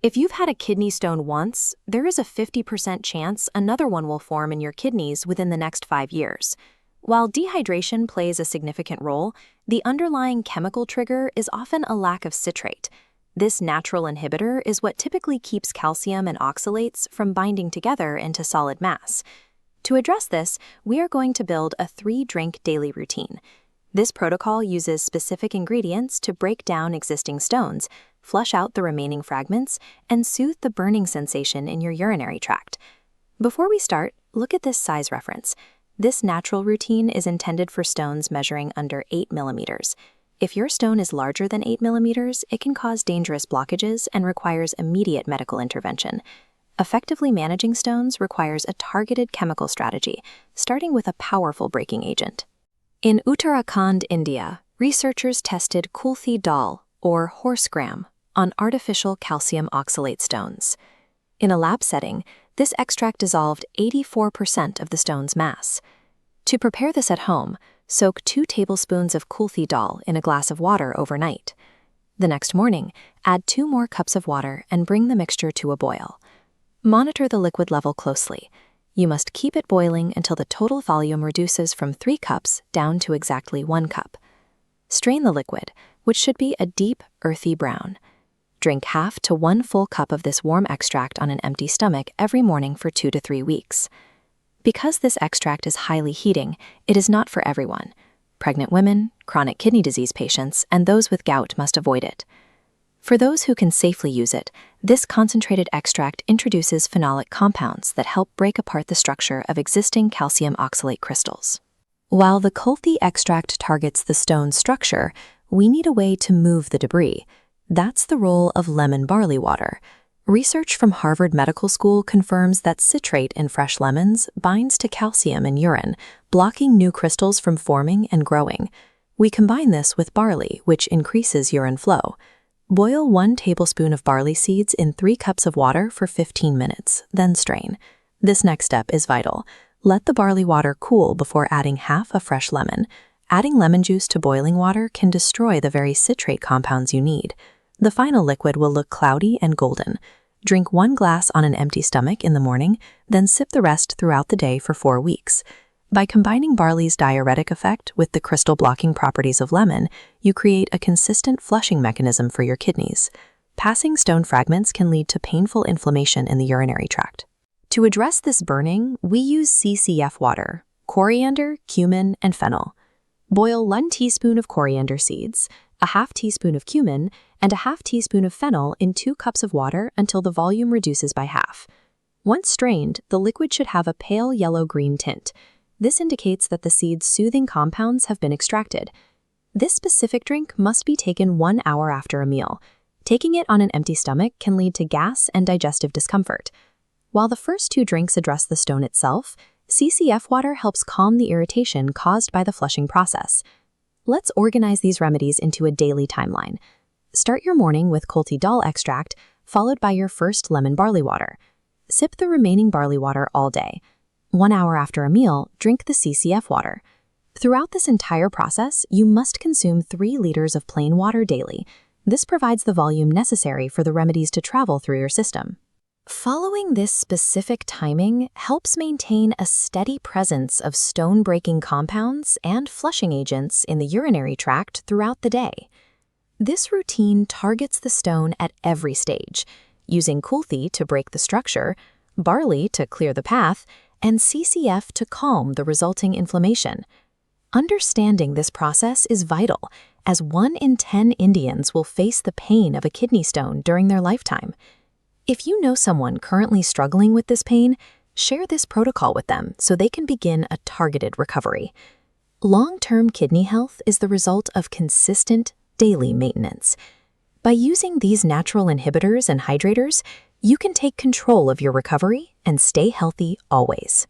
If you've had a kidney stone once, there is a 50% chance another one will form in your kidneys within the next 5 years. While dehydration plays a significant role, the underlying chemical trigger is often a lack of citrate. This natural inhibitor is what typically keeps calcium and oxalates from binding together into solid mass. To address this, we are going to build a 3-drink daily routine. This protocol uses specific ingredients to break down existing stones, flush out the remaining fragments, and soothe the burning sensation in your urinary tract. Before we start, look at this size reference. This natural routine is intended for stones measuring under 8 millimeters. If your stone is larger than 8 millimeters, it can cause dangerous blockages and requires immediate medical intervention. Effectively managing stones requires a targeted chemical strategy, starting with a powerful breaking agent. In Uttarakhand, India, researchers tested Kulthi dal, or horse gram, on artificial calcium oxalate stones. In a lab setting, this extract dissolved 84% of the stone's mass. To prepare this at home, soak 2 tablespoons of Kulthi dal in a glass of water overnight. The next morning, add 2 more cups of water and bring the mixture to a boil. Monitor the liquid level closely. You must keep it boiling until the total volume reduces from 3 cups down to exactly 1 cup. Strain the liquid, which should be a deep, earthy brown. Drink half to 1 full cup of this warm extract on an empty stomach every morning for 2 to 3 weeks. Because this extract is highly heating, it is not for everyone. Pregnant women, chronic kidney disease patients, and those with gout must avoid it. For those who can safely use it, this concentrated extract introduces phenolic compounds that help break apart the structure of existing calcium oxalate crystals. While the Kulthi extract targets the stone's structure, we need a way to move the debris. That's the role of lemon barley water. Research from Harvard Medical School confirms that citrate in fresh lemons binds to calcium in urine, blocking new crystals from forming and growing. We combine this with barley, which increases urine flow. Boil 1 tablespoon of barley seeds in 3 cups of water for 15 minutes, then strain. This next step is vital. Let the barley water cool before adding half a fresh lemon. Adding lemon juice to boiling water can destroy the very citrate compounds you need. The final liquid will look cloudy and golden. Drink 1 glass on an empty stomach in the morning, then sip the rest throughout the day for 4 weeks. By combining barley's diuretic effect with the crystal-blocking properties of lemon, you create a consistent flushing mechanism for your kidneys. Passing stone fragments can lead to painful inflammation in the urinary tract. To address this burning, we use CCF water, coriander, cumin, and fennel. Boil 1 teaspoon of coriander seeds, a half teaspoon of cumin, and a half teaspoon of fennel in 2 cups of water until the volume reduces by half. Once strained, the liquid should have a pale yellow-green tint. This indicates that the seed's soothing compounds have been extracted. This specific drink must be taken 1 hour after a meal. Taking it on an empty stomach can lead to gas and digestive discomfort. While the first 2 drinks address the stone itself, CCF water helps calm the irritation caused by the flushing process. Let's organize these remedies into a daily timeline. Start your morning with Kulthi dal extract, followed by your first lemon barley water. Sip the remaining barley water all day. 1 hour after a meal, drink the CCF water. Throughout this entire process, you must consume 3 liters of plain water daily. This provides the volume necessary for the remedies to travel through your system. Following this specific timing helps maintain a steady presence of stone-breaking compounds and flushing agents in the urinary tract throughout the day. This routine targets the stone at every stage, using Kulthi to break the structure, barley to clear the path, and CCF to calm the resulting inflammation. Understanding this process is vital, as 1 in 10 Indians will face the pain of a kidney stone during their lifetime. If you know someone currently struggling with this pain, share this protocol with them so they can begin a targeted recovery. Long-term kidney health is the result of consistent, daily maintenance. By using these natural inhibitors and hydrators, you can take control of your recovery and stay healthy always.